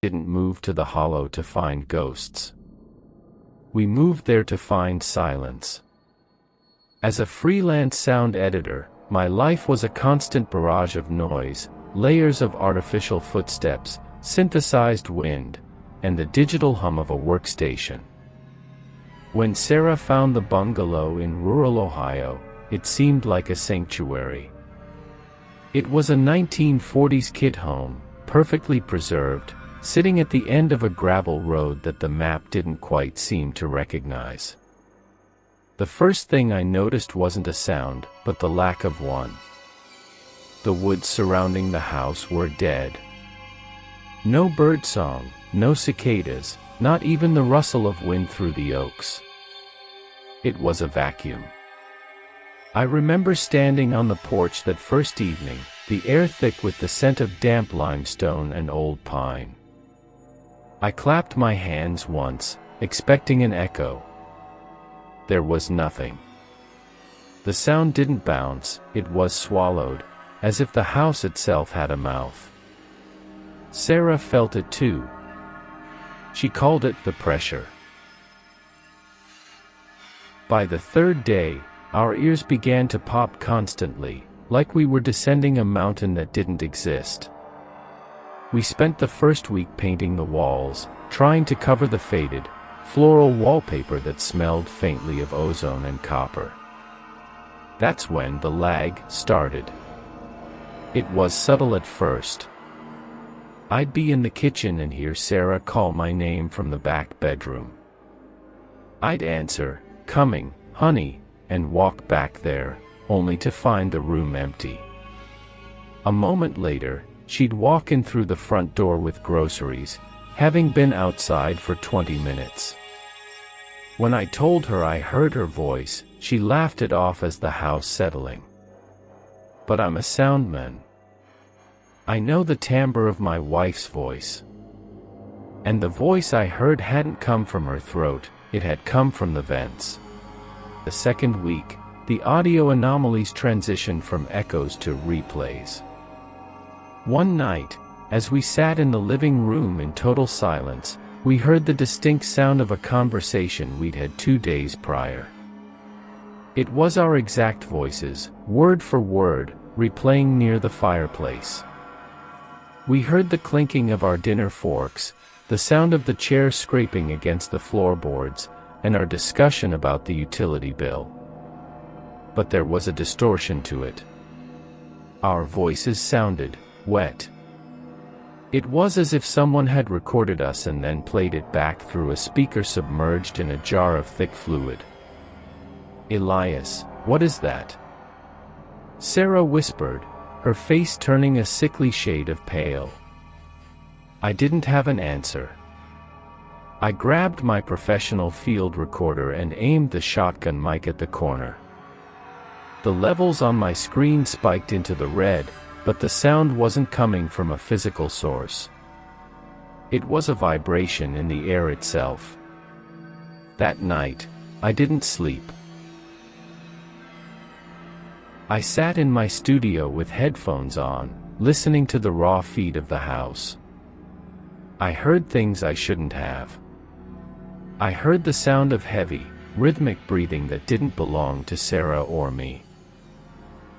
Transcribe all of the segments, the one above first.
didn't move to the hollow to find ghosts. We moved there to find silence. As a freelance sound editor, my life was a constant barrage of noise, layers of artificial footsteps, synthesized wind, and the digital hum of a workstation. When Sarah found the bungalow in rural Ohio, it seemed like a sanctuary. It was a 1940s kit home, perfectly preserved, sitting at the end of a gravel road that the map didn't quite seem to recognize. The first thing I noticed wasn't a sound, but the lack of one. The woods surrounding the house were dead. No birdsong, no cicadas, not even the rustle of wind through the oaks. It was a vacuum. I remember standing on the porch that first evening, the air thick with the scent of damp limestone and old pine. I clapped my hands once, expecting an echo. There was nothing. The sound didn't bounce, it was swallowed, as if the house itself had a mouth. Sarah felt it too. She called it the pressure. By the third day, our ears began to pop constantly, like we were descending a mountain that didn't exist. We spent the first week painting the walls, trying to cover the faded, floral wallpaper that smelled faintly of ozone and copper. That's when the lag started. It was subtle at first. I'd be in the kitchen and hear Sarah call my name from the back bedroom. I'd answer, "Coming, honey," and walk back there, only to find the room empty. A moment later, she'd walk in through the front door with groceries, having been outside for 20 minutes. When I told her I heard her voice, she laughed it off as the house settling. But I'm a soundman. I know the timbre of my wife's voice. And the voice I heard hadn't come from her throat, it had come from the vents. The second week, the audio anomalies transitioned from echoes to replays. One night, as we sat in the living room in total silence, we heard the distinct sound of a conversation we'd had 2 days prior. It was our exact voices, word for word, replaying near the fireplace. We heard the clinking of our dinner forks, the sound of the chair scraping against the floorboards, and our discussion about the utility bill. But there was a distortion to it. Our voices sounded wet. It was as if someone had recorded us and then played it back through a speaker submerged in a jar of thick fluid. "Elias, what is that?" Sarah whispered, her face turning a sickly shade of pale. I didn't have an answer. I grabbed my professional field recorder and aimed the shotgun mic at the corner. The levels on my screen spiked into the red, but the sound wasn't coming from a physical source. It was a vibration in the air itself. That night, I didn't sleep. I sat in my studio with headphones on, listening to the raw feed of the house. I heard things I shouldn't have. I heard the sound of heavy, rhythmic breathing that didn't belong to Sarah or me.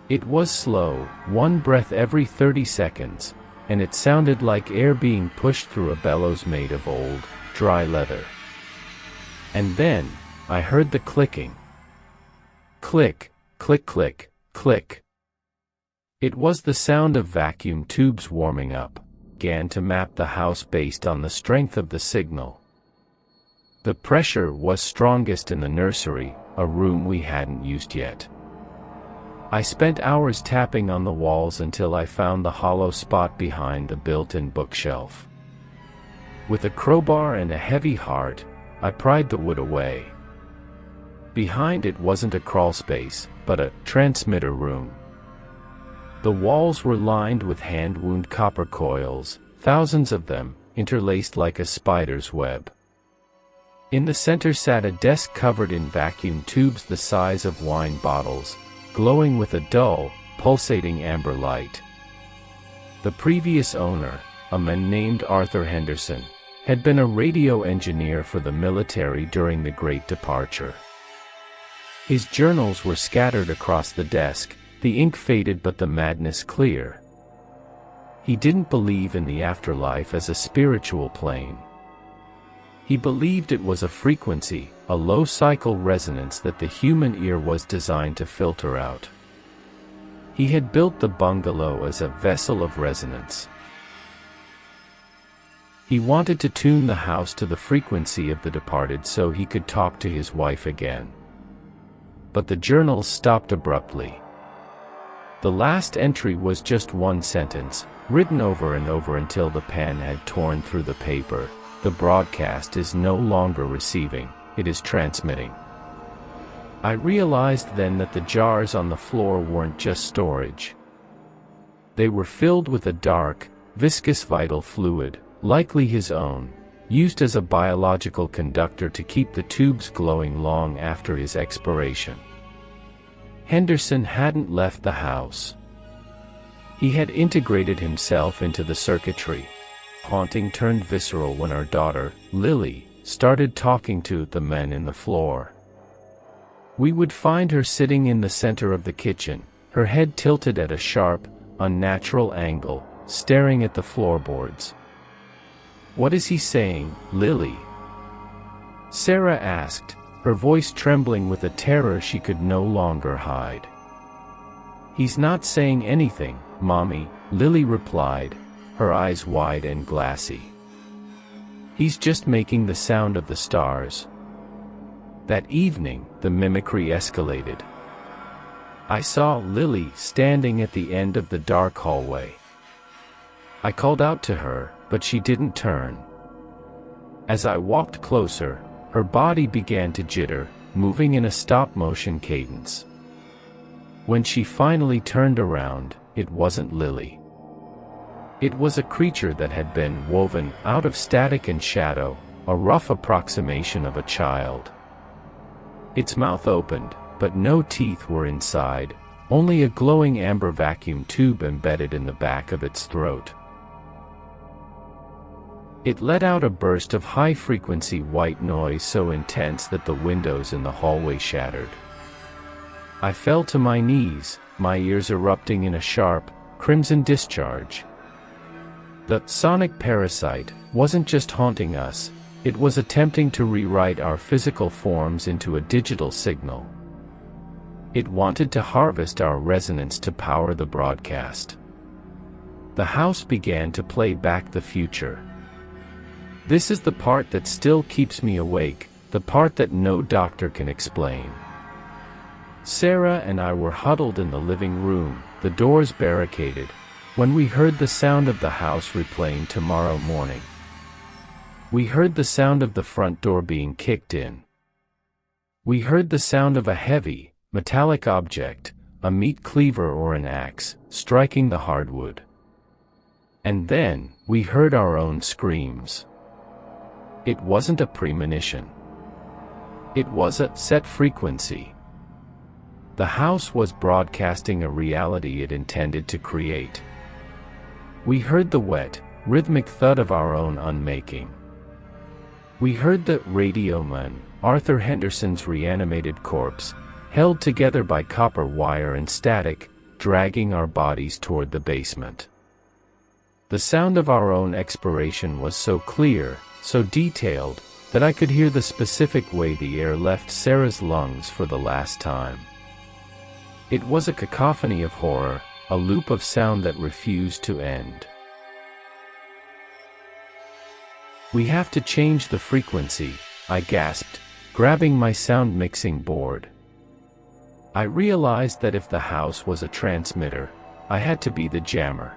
It was slow, one breath every 30 seconds, and it sounded like air being pushed through a bellows made of old, dry leather. And then, I heard the clicking. Click, click, click, click. It was the sound of vacuum tubes warming up, began to map the house based on the strength of the signal. The pressure was strongest in the nursery, a room we hadn't used yet. I spent hours tapping on the walls until I found the hollow spot behind the built-in bookshelf. With a crowbar and a heavy heart, I pried the wood away. Behind it wasn't a crawlspace, but a transmitter room. The walls were lined with hand-wound copper coils, thousands of them, interlaced like a spider's web. In the center sat a desk covered in vacuum tubes the size of wine bottles, glowing with a dull, pulsating amber light. The previous owner, a man named Arthur Henderson, had been a radio engineer for the military during the Great Departure. His journals were scattered across the desk, the ink faded but the madness clear. He didn't believe in the afterlife as a spiritual plane. He believed it was a frequency, a low-cycle resonance that the human ear was designed to filter out. He had built the bungalow as a vessel of resonance. He wanted to tune the house to the frequency of the departed so he could talk to his wife again. But the journals stopped abruptly. The last entry was just one sentence, written over and over until the pen had torn through the paper. The broadcast is no longer receiving, it is transmitting. I realized then that the jars on the floor weren't just storage. They were filled with a dark, viscous vital fluid, likely his own, used as a biological conductor to keep the tubes glowing long after his expiration. Henderson hadn't left the house. He had integrated himself into the circuitry. Haunting turned visceral when our daughter, Lily, started talking to the men in the floor. We would find her sitting in the center of the kitchen, her head tilted at a sharp, unnatural angle, staring at the floorboards. "What is he saying, Lily?" Sarah asked, her voice trembling with a terror she could no longer hide. "He's not saying anything, Mommy," Lily replied, her eyes wide and glassy. "He's just making the sound of the stars." That evening, the mimicry escalated. I saw Lily standing at the end of the dark hallway. I called out to her, but she didn't turn. As I walked closer, her body began to jitter, moving in a stop-motion cadence. When she finally turned around, it wasn't Lily. It was a creature that had been woven out of static and shadow, a rough approximation of a child. Its mouth opened, but no teeth were inside, only a glowing amber vacuum tube embedded in the back of its throat. It let out a burst of high-frequency white noise so intense that the windows in the hallway shattered. I fell to my knees, my ears erupting in a sharp, crimson discharge. The sonic parasite wasn't just haunting us, it was attempting to rewrite our physical forms into a digital signal. It wanted to harvest our resonance to power the broadcast. The house began to play back the future. This is the part that still keeps me awake, the part that no doctor can explain. Sarah and I were huddled in the living room, the doors barricaded, when we heard the sound of the house replaying Tomorrow Morning. We heard the sound of the front door being kicked in. We heard the sound of a heavy, metallic object, a meat cleaver or an axe, striking the hardwood. And then, we heard our own screams. It wasn't a premonition. It was a set frequency. The house was broadcasting a reality it intended to create. We heard the wet, rhythmic thud of our own unmaking. We heard the radioman, Arthur Henderson's reanimated corpse, held together by copper wire and static, dragging our bodies toward the basement. The sound of our own expiration was so clear, so detailed, that I could hear the specific way the air left Sarah's lungs for the last time. It was a cacophony of horror, a loop of sound that refused to end. "We have to change the frequency," I gasped, grabbing my sound mixing board. I realized that if the house was a transmitter, I had to be the jammer.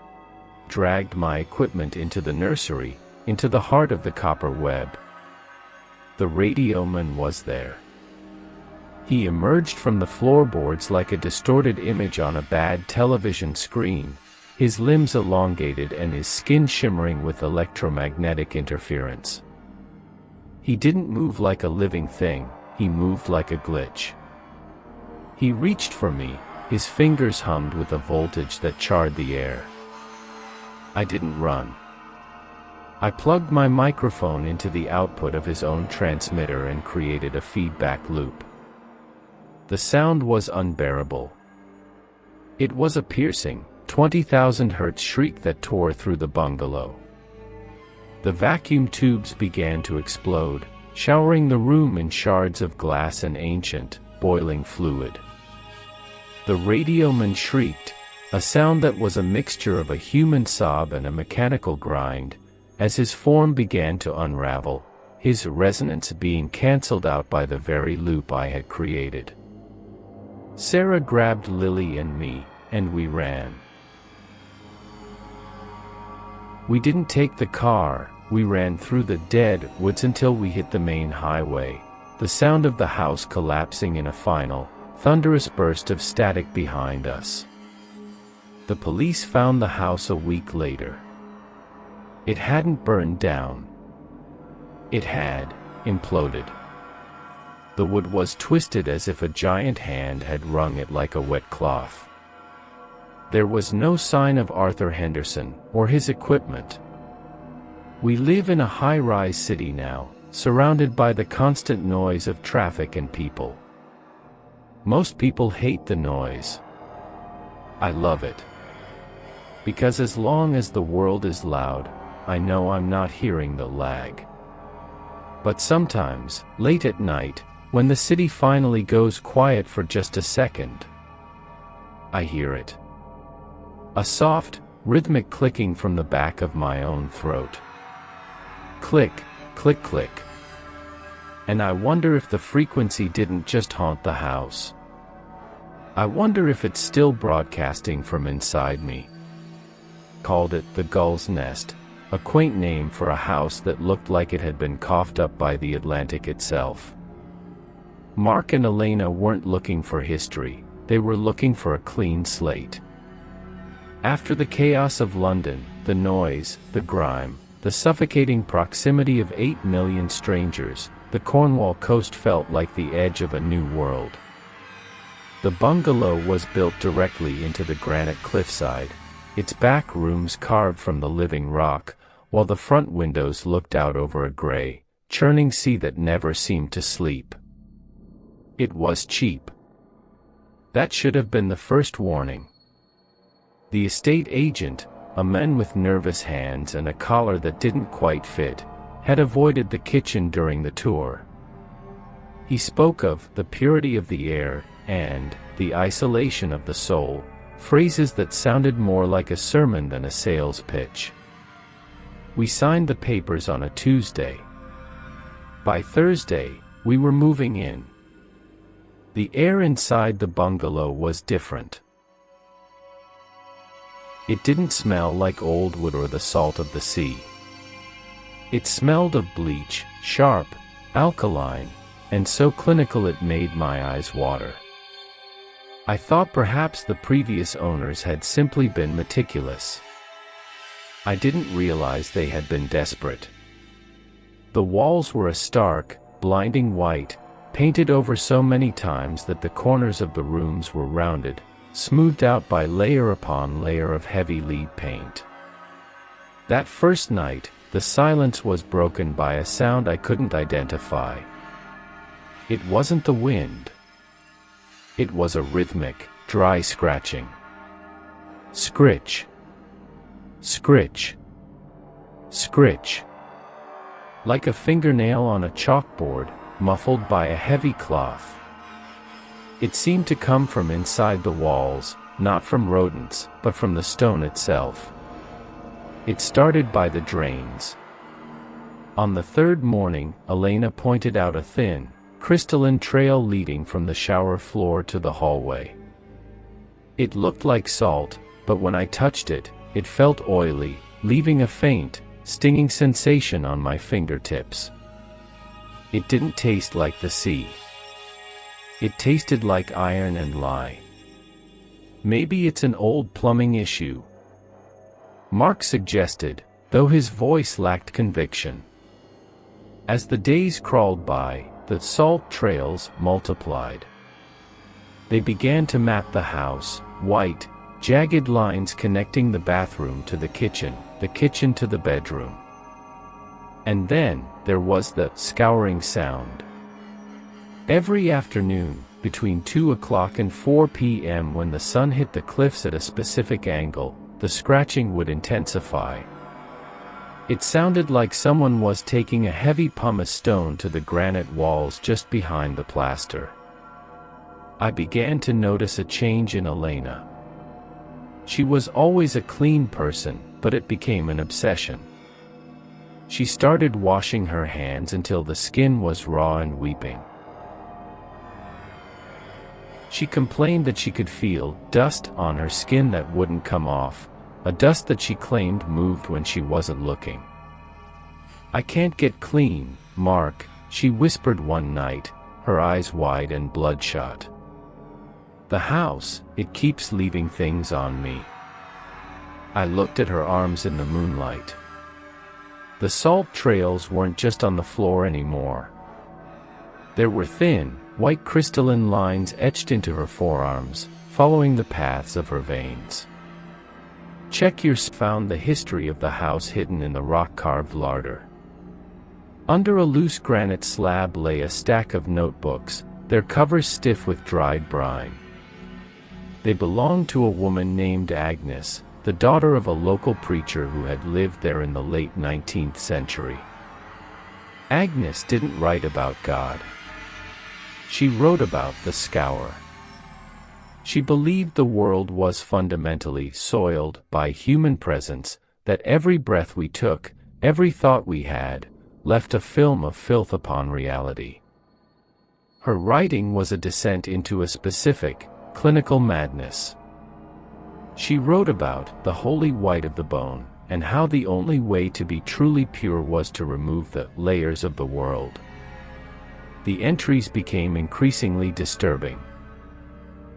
Dragged my equipment into the nursery, into the heart of the copper web. The radioman was there. He emerged from the floorboards like a distorted image on a bad television screen, his limbs elongated and his skin shimmering with electromagnetic interference. He didn't move like a living thing, he moved like a glitch. He reached for me, his fingers hummed with a voltage that charred the air. I didn't run. I plugged my microphone into the output of his own transmitter and created a feedback loop. The sound was unbearable. It was a piercing, 20,000 hertz shriek that tore through the bungalow. The vacuum tubes began to explode, showering the room in shards of glass and ancient, boiling fluid. The radioman shrieked, a sound that was a mixture of a human sob and a mechanical grind, as his form began to unravel, his resonance being cancelled out by the very loop I had created. Sarah grabbed Lily and me, and we ran. We didn't take the car, we ran through the dead woods until we hit the main highway, the sound of the house collapsing in a final, thunderous burst of static behind us. The police found the house a week later. It hadn't burned down. It had imploded. The wood was twisted as if a giant hand had wrung it like a wet cloth. There was no sign of Arthur Henderson or his equipment. We live in a high-rise city now, surrounded by the constant noise of traffic and people. Most people hate the noise. I love it. Because as long as the world is loud, I know I'm not hearing the lag. But sometimes, late at night, when the city finally goes quiet for just a second, I hear it. A soft, rhythmic clicking from the back of my own throat. Click, click, click. And I wonder if the frequency didn't just haunt the house. I wonder if it's still broadcasting from inside me. Called it the Gull's Nest, a quaint name for a house that looked like it had been coughed up by the Atlantic itself. Mark and Elena weren't looking for history, they were looking for a clean slate. After the chaos of London, the noise, the grime, the suffocating proximity of 8 million strangers, the Cornwall coast felt like the edge of a new world. The bungalow was built directly into the granite cliffside, its back rooms carved from the living rock, while the front windows looked out over a gray, churning sea that never seemed to sleep. It was cheap. That should have been the first warning. The estate agent, a man with nervous hands and a collar that didn't quite fit, had avoided the kitchen during the tour. He spoke of the purity of the air and the isolation of the soul, phrases that sounded more like a sermon than a sales pitch. We signed the papers on a Tuesday. By Thursday, we were moving in. The air inside the bungalow was different. It didn't smell like old wood or the salt of the sea. It smelled of bleach, sharp, alkaline, and so clinical it made my eyes water. I thought perhaps the previous owners had simply been meticulous. I didn't realize they had been desperate. The walls were a stark, blinding white, painted over so many times that the corners of the rooms were rounded, smoothed out by layer upon layer of heavy lead paint. That first night, the silence was broken by a sound I couldn't identify. It wasn't the wind. It was a rhythmic, dry scratching. Scritch. Scritch. Scritch. Like a fingernail on a chalkboard, muffled by a heavy cloth. It seemed to come from inside the walls, not from rodents, but from the stone itself. It started by the drains. On the third morning, Elena pointed out a thin, crystalline trail leading from the shower floor to the hallway. It looked like salt, but when I touched it, it felt oily, leaving a faint, stinging sensation on my fingertips. It didn't taste like the sea. It tasted like iron and lye. Maybe it's an old plumbing issue, Mark suggested, though his voice lacked conviction. As the days crawled by, the salt trails multiplied. They began to map the house, white, jagged lines connecting the bathroom to the kitchen to the bedroom. And then, there was the scouring sound. Every afternoon, between 2 o'clock and 4 p.m. when the sun hit the cliffs at a specific angle, the scratching would intensify. It sounded like someone was taking a heavy pumice stone to the granite walls just behind the plaster. I began to notice a change in Elena. She was always a clean person, but it became an obsession. She started washing her hands until the skin was raw and weeping. She complained that she could feel dust on her skin that wouldn't come off, a dust that she claimed moved when she wasn't looking. "I can't get clean, Mark," she whispered one night, her eyes wide and bloodshot. "The house, it keeps leaving things on me." I looked at her arms in the moonlight. The salt trails weren't just on the floor anymore. There were thin, white crystalline lines etched into her forearms, following the paths of her veins. Checkers found the history of the house hidden in the rock-carved larder. Under a loose granite slab lay a stack of notebooks, their covers stiff with dried brine. They belonged to a woman named Agnes, the daughter of a local preacher who had lived there in the late 19th century. Agnes didn't write about God. She wrote about the Scourer. She believed the world was fundamentally soiled by human presence, that every breath we took, every thought we had, left a film of filth upon reality. Her writing was a descent into a specific, clinical madness. She wrote about the holy white of the bone, and how the only way to be truly pure was to remove the layers of the world. The entries became increasingly disturbing.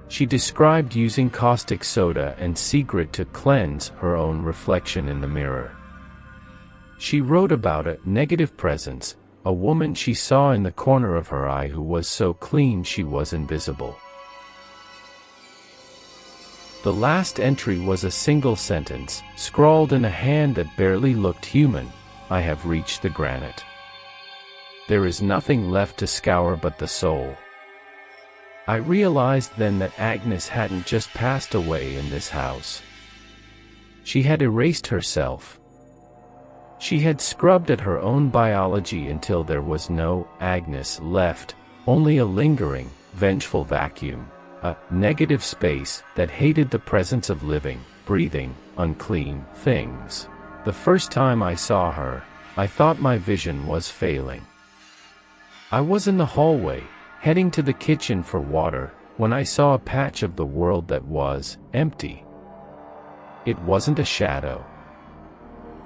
She described using caustic soda and cigarette to cleanse her own reflection in the mirror. She wrote about a negative presence, a woman she saw in the corner of her eye who was so clean she was invisible. The last entry was a single sentence, scrawled in a hand that barely looked human: "I have reached the granite. There is nothing left to scour but the soul." I realized then that Agnes hadn't just passed away in this house. She had erased herself. She had scrubbed at her own biology until there was no Agnes left, only a lingering, vengeful vacuum, a negative space that hated the presence of living, breathing, unclean things. The first time I saw her, I thought my vision was failing. I was in the hallway, heading to the kitchen for water, when I saw a patch of the world that was empty. It wasn't a shadow.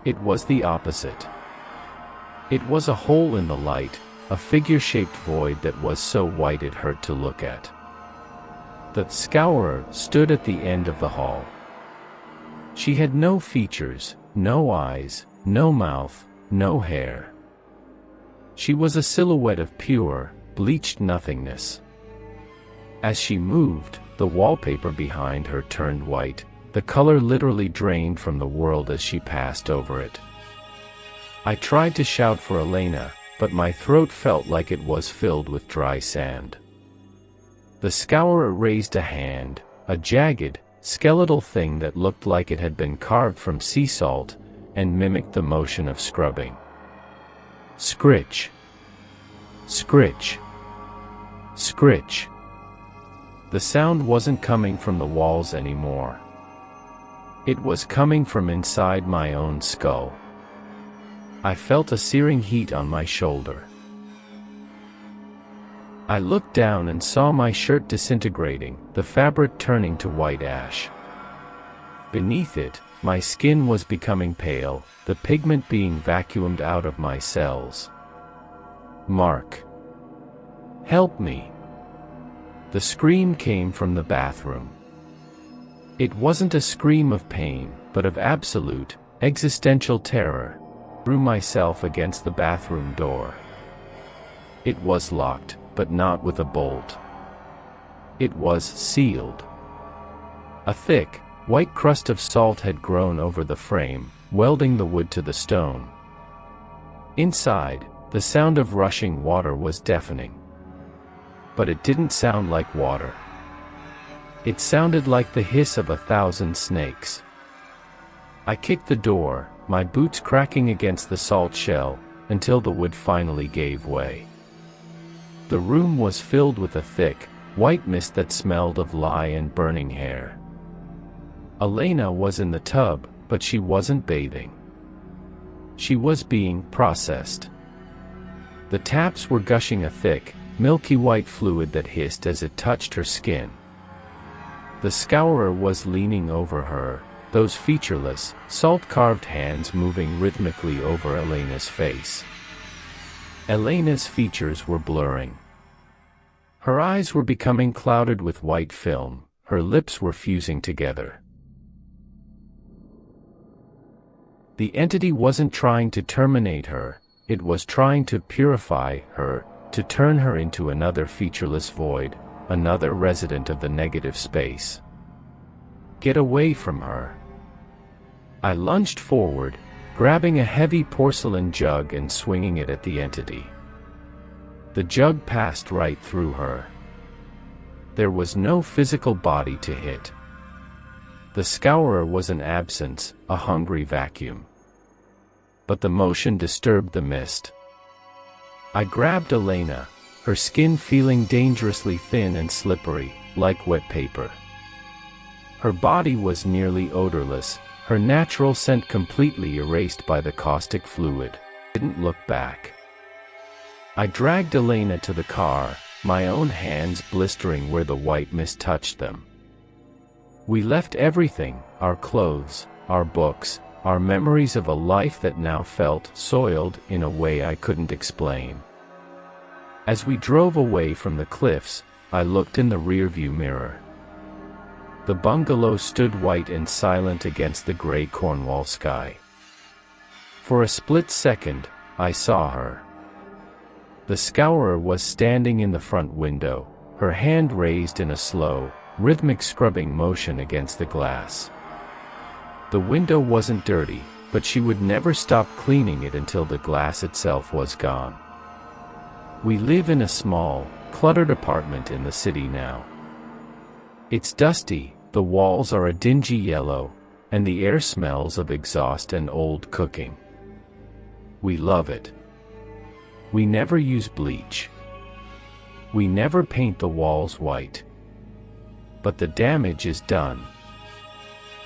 It was the opposite. It was a hole in the light, a figure-shaped void that was so white it hurt to look at. The Scourer stood at the end of the hall. She had no features, no eyes, no mouth, no hair. She was a silhouette of pure, bleached nothingness. As she moved, the wallpaper behind her turned white, the color literally drained from the world as she passed over it. I tried to shout for Elena, but my throat felt like it was filled with dry sand. The Scourer raised a hand, a jagged, skeletal thing that looked like it had been carved from sea salt, and mimicked the motion of scrubbing. Scritch. Scritch. Scritch. The sound wasn't coming from the walls anymore. It was coming from inside my own skull. I felt a searing heat on my shoulder. I looked down and saw my shirt disintegrating, the fabric turning to white ash. Beneath it, my skin was becoming pale, the pigment being vacuumed out of my cells. "Mark. Help me." The scream came from the bathroom. It wasn't a scream of pain, but of absolute, existential terror. I threw myself against the bathroom door. It was locked, but not with a bolt. It was sealed. A thick, white crust of salt had grown over the frame, welding the wood to the stone. Inside, the sound of rushing water was deafening. But it didn't sound like water. It sounded like the hiss of 1,000 snakes. I kicked the door, my boots cracking against the salt shell, until the wood finally gave way. The room was filled with a thick, white mist that smelled of lye and burning hair. Elena was in the tub, but she wasn't bathing. She was being processed. The taps were gushing a thick, milky white fluid that hissed as it touched her skin. The Scourer was leaning over her, those featureless, salt-carved hands moving rhythmically over Elena's face. Elena's features were blurring. Her eyes were becoming clouded with white film, her lips were fusing together. The entity wasn't trying to terminate her, it was trying to purify her, to turn her into another featureless void, another resident of the negative space. Get away from her. I lunged forward, grabbing a heavy porcelain jug and swinging it at the entity. The jug passed right through her. There was no physical body to hit. The Scourer was an absence, a hungry vacuum. But the motion disturbed the mist. I grabbed Elena, her skin feeling dangerously thin and slippery, like wet paper. Her body was nearly odorless, her natural scent completely erased by the caustic fluid. I didn't look back. I dragged Elena to the car, my own hands blistering where the white mist touched them. We left everything, our clothes, our books, our memories of a life that now felt soiled in a way I couldn't explain. As we drove away from the cliffs, I looked in the rearview mirror. The bungalow stood white and silent against the gray Cornwall sky. For a split second, I saw her. The Scourer was standing in the front window, her hand raised in a slow, rhythmic scrubbing motion against the glass. The window wasn't dirty, but she would never stop cleaning it until the glass itself was gone. We live in a small, cluttered apartment in the city now. It's dusty, the walls are a dingy yellow, and the air smells of exhaust and old cooking. We love it. We never use bleach. We never paint the walls white. But the damage is done.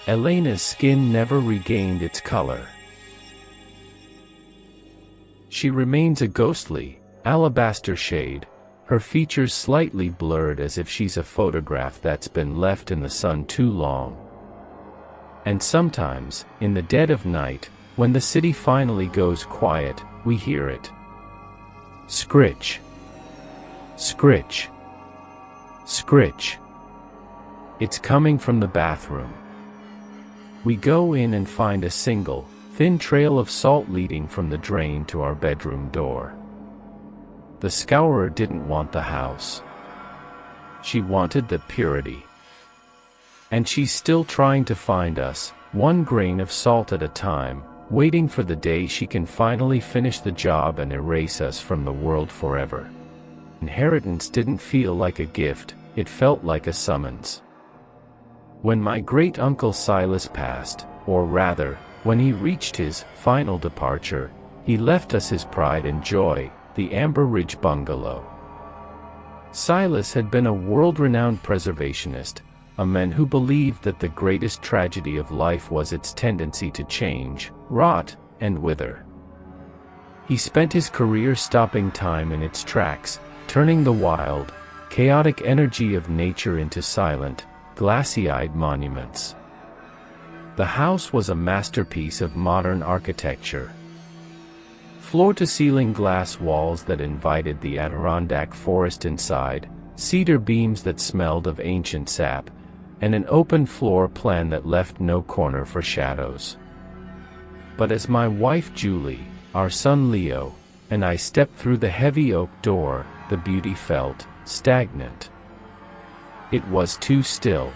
Elena's skin never regained its color. She remains a ghostly, alabaster shade, her features slightly blurred as if she's a photograph that's been left in the sun too long. And sometimes, in the dead of night, when the city finally goes quiet, we hear it. Scritch. Scritch. Scritch. It's coming from the bathroom. We go in and find a single, thin trail of salt leading from the drain to our bedroom door. The Scourer didn't want the house. She wanted the purity. And she's still trying to find us, one grain of salt at a time, waiting for the day she can finally finish the job and erase us from the world forever. Inheritance didn't feel like a gift, it felt like a summons. When my great-uncle Silas passed, or rather, when he reached his final departure, he left us his pride and joy, the Amber Ridge Bungalow. Silas had been a world-renowned preservationist, a man who believed that the greatest tragedy of life was its tendency to change, rot, and wither. He spent his career stopping time in its tracks, turning the wild, chaotic energy of nature into silent, glassy-eyed monuments. The house was a masterpiece of modern architecture. Floor-to-ceiling glass walls that invited the Adirondack forest inside, cedar beams that smelled of ancient sap, and an open floor plan that left no corner for shadows. But as my wife Julie, our son Leo, and I stepped through the heavy oak door, the beauty felt stagnant. It was too still.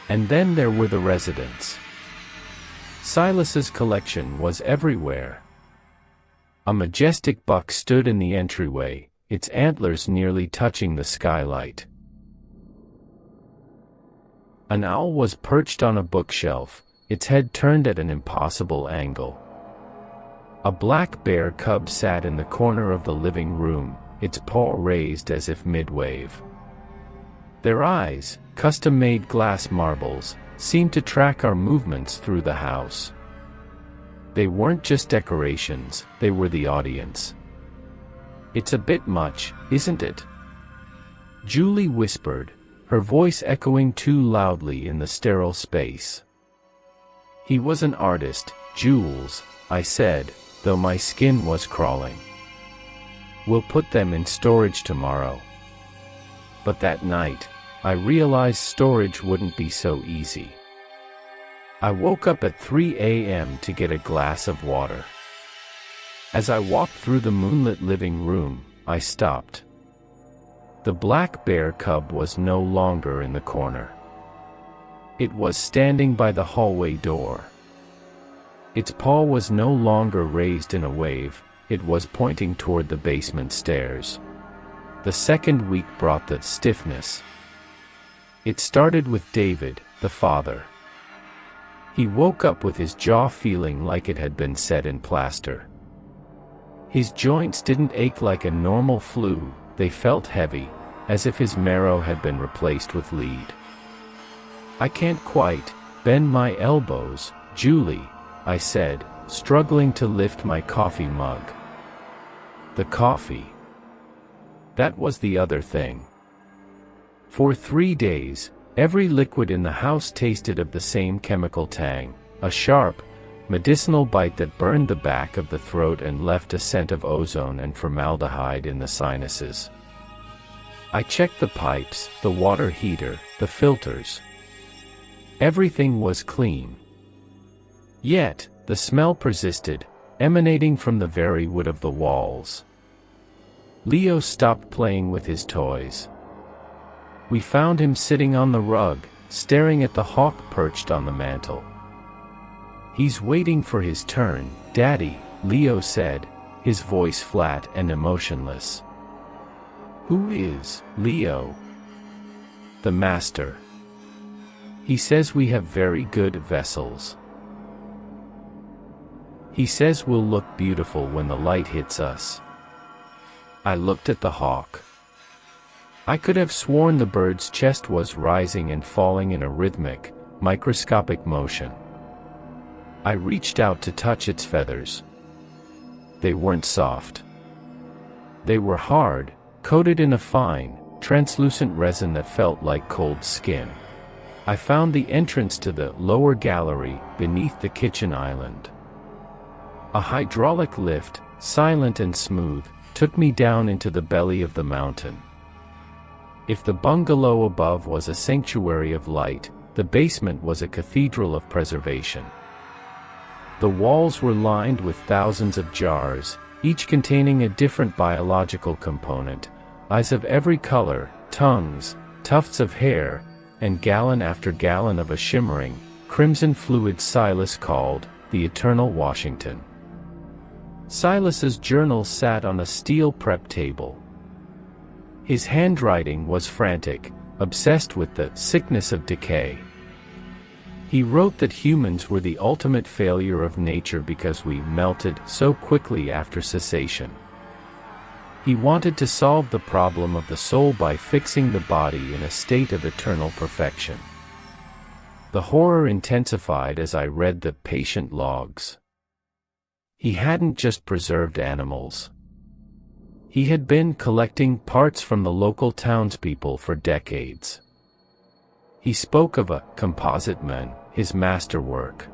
And then there were the residents. Silas's collection was everywhere. A majestic buck stood in the entryway, its antlers nearly touching the skylight. An owl was perched on a bookshelf, its head turned at an impossible angle. A black bear cub sat in the corner of the living room, its paw raised as if mid-wave. Their eyes, custom-made glass marbles, seemed to track our movements through the house. They weren't just decorations, they were the audience. "It's a bit much, isn't it?" Julie whispered, her voice echoing too loudly in the sterile space. "He was an artist, Jules," I said, though my skin was crawling. "We'll put them in storage tomorrow." But that night, I realized storage wouldn't be so easy. I woke up at 3 a.m. to get a glass of water. As I walked through the moonlit living room, I stopped. The black bear cub was no longer in the corner. It was standing by the hallway door. Its paw was no longer raised in a wave, it was pointing toward the basement stairs. The second week brought the stiffness. It started with David, the father. He woke up with his jaw feeling like it had been set in plaster. His joints didn't ache like a normal flu, they felt heavy, as if his marrow had been replaced with lead. "I can't quite bend my elbows, Julie," I said, struggling to lift my coffee mug. The coffee. That was the other thing. For 3 days, every liquid in the house tasted of the same chemical tang, a sharp, medicinal bite that burned the back of the throat and left a scent of ozone and formaldehyde in the sinuses. I checked the pipes, the water heater, the filters. Everything was clean. Yet, the smell persisted, emanating from the very wood of the walls. Leo stopped playing with his toys. We found him sitting on the rug, staring at the hawk perched on the mantel. "He's waiting for his turn, Daddy," Leo said, his voice flat and emotionless. "Who is Leo?" "The master. He says we have very good vessels. He says we'll look beautiful when the light hits us." I looked at the hawk. I could have sworn the bird's chest was rising and falling in a rhythmic, microscopic motion. I reached out to touch its feathers. They weren't soft. They were hard, coated in a fine, translucent resin that felt like cold skin. I found the entrance to the lower gallery, beneath the kitchen island. A hydraulic lift, silent and smooth, took me down into the belly of the mountain. If the bungalow above was a sanctuary of light, the basement was a cathedral of preservation. The walls were lined with thousands of jars, each containing a different biological component, eyes of every color, tongues, tufts of hair, and gallon after gallon of a shimmering, crimson fluid Silas called the Eternal Washington. Silas's journal sat on a steel prep table. His handwriting was frantic, obsessed with the sickness of decay. He wrote that humans were the ultimate failure of nature because we melted so quickly after cessation. He wanted to solve the problem of the soul by fixing the body in a state of eternal perfection. The horror intensified as I read the patient logs. He hadn't just preserved animals. He had been collecting parts from the local townspeople for decades. He spoke of a composite man, his masterwork.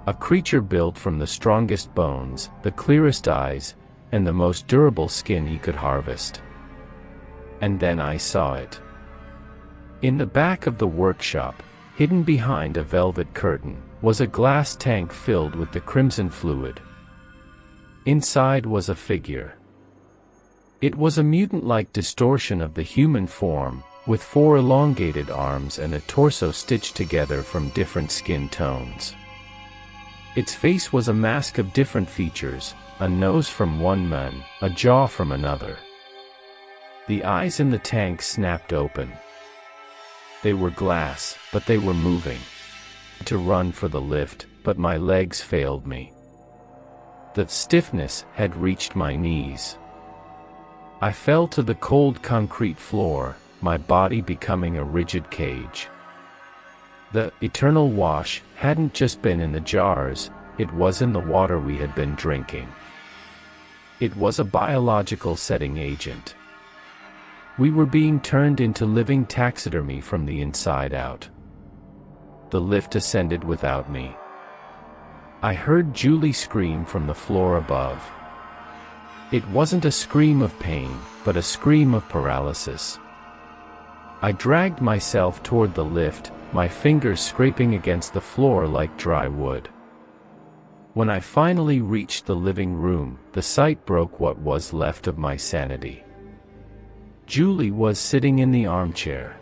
A creature built from the strongest bones, the clearest eyes, and the most durable skin he could harvest. And then I saw it. In the back of the workshop, hidden behind a velvet curtain, was a glass tank filled with the crimson fluid. Inside was a figure. It was a mutant-like distortion of the human form, with 4 elongated arms and a torso stitched together from different skin tones. Its face was a mask of different features, a nose from one man, a jaw from another. The eyes in the tank snapped open. They were glass, but they were moving. To run for the lift, but my legs failed me. The stiffness had reached my knees. I fell to the cold concrete floor, my body becoming a rigid cage. The eternal wash hadn't just been in the jars, it was in the water we had been drinking. It was a biological setting agent. We were being turned into living taxidermy from the inside out. The lift ascended without me. I heard Julie scream from the floor above. It wasn't a scream of pain, but a scream of paralysis. I dragged myself toward the lift, my fingers scraping against the floor like dry wood. When I finally reached the living room, the sight broke what was left of my sanity. Julie was sitting in the armchair.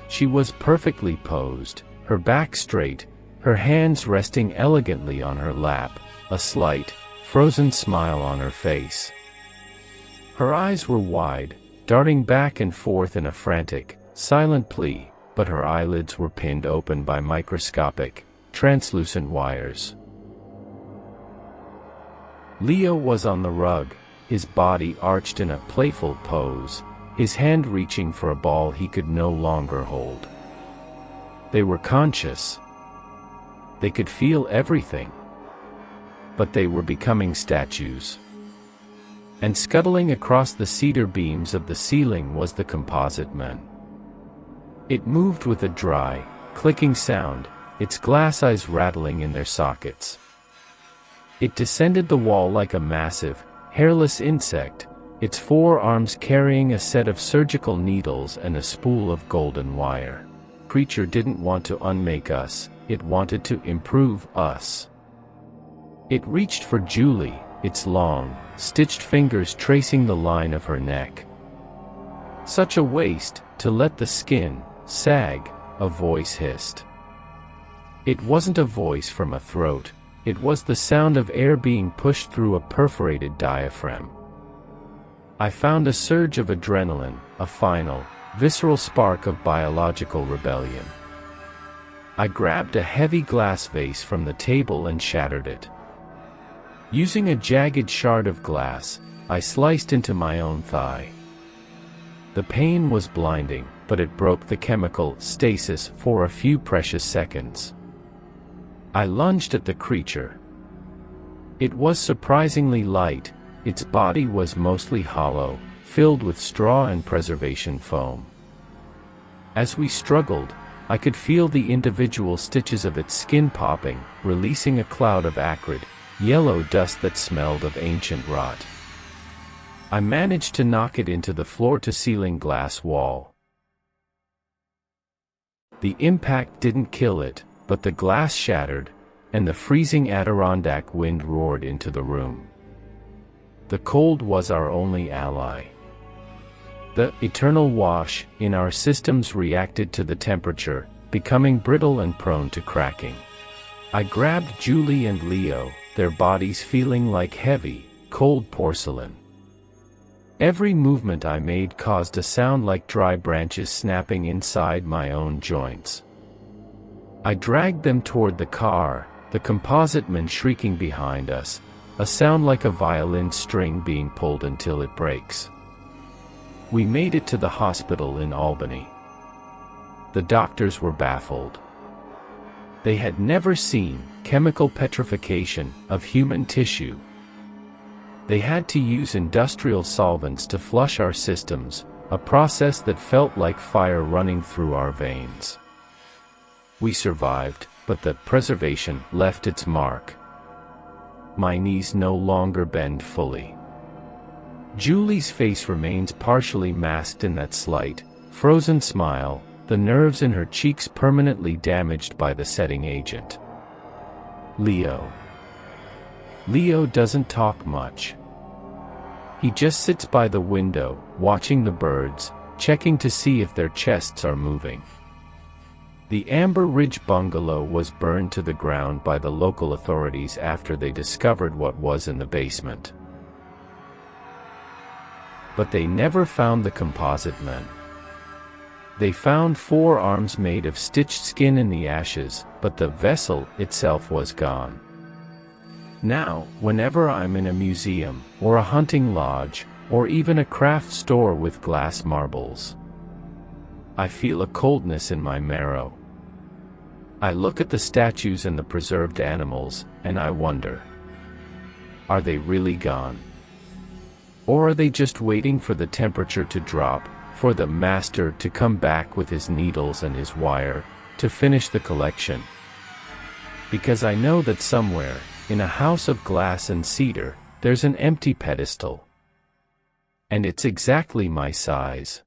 She was perfectly posed, her back straight, her hands resting elegantly on her lap, a slight, frozen smile on her face. Her eyes were wide, darting back and forth in a frantic, silent plea, but her eyelids were pinned open by microscopic, translucent wires. Leo was on the rug, his body arched in a playful pose, his hand reaching for a ball he could no longer hold. They were conscious. They could feel everything. But they were becoming statues. And scuttling across the cedar beams of the ceiling was the composite man. It moved with a dry, clicking sound, its glass eyes rattling in their sockets. It descended the wall like a massive, hairless insect, its forearms carrying a set of surgical needles and a spool of golden wire. The creature didn't want to unmake us, it wanted to improve us. It reached for Julie, its long, stitched fingers tracing the line of her neck. Such a waste, to let the skin sag, a voice hissed. It wasn't a voice from a throat, it was the sound of air being pushed through a perforated diaphragm. I found a surge of adrenaline, a final, visceral spark of biological rebellion. I grabbed a heavy glass vase from the table and shattered it. Using a jagged shard of glass, I sliced into my own thigh. The pain was blinding, but it broke the chemical stasis for a few precious seconds. I lunged at the creature. It was surprisingly light, its body was mostly hollow, filled with straw and preservation foam. As we struggled, I could feel the individual stitches of its skin popping, releasing a cloud of acrid, yellow dust that smelled of ancient rot. I managed to knock it into the floor-to-ceiling glass wall. The impact didn't kill it, but the glass shattered, and the freezing Adirondack wind roared into the room. The cold was our only ally. The eternal wash in our systems reacted to the temperature, becoming brittle and prone to cracking. I grabbed Julie and Leo, their bodies feeling like heavy, cold porcelain. Every movement I made caused a sound like dry branches snapping inside my own joints. I dragged them toward the car, the composite man shrieking behind us, a sound like a violin string being pulled until it breaks. We made it to the hospital in Albany. The doctors were baffled. They had never seen chemical petrification of human tissue. They had to use industrial solvents to flush our systems, a process that felt like fire running through our veins. We survived, but the preservation left its mark. My knees no longer bend fully. Julie's face remains partially masked in that slight, frozen smile, the nerves in her cheeks permanently damaged by the setting agent. Leo doesn't talk much. He just sits by the window, watching the birds, checking to see if their chests are moving. The Amber Ridge bungalow was burned to the ground by the local authorities after they discovered what was in the basement. But they never found the composite men. They found 4 arms made of stitched skin in the ashes, but the vessel itself was gone. Now, whenever I'm in a museum, or a hunting lodge, or even a craft store with glass marbles, I feel a coldness in my marrow. I look at the statues and the preserved animals, and I wonder, are they really gone? Or are they just waiting for the temperature to drop, for the master to come back with his needles and his wire, to finish the collection? Because I know that somewhere, in a house of glass and cedar, there's an empty pedestal. And it's exactly my size.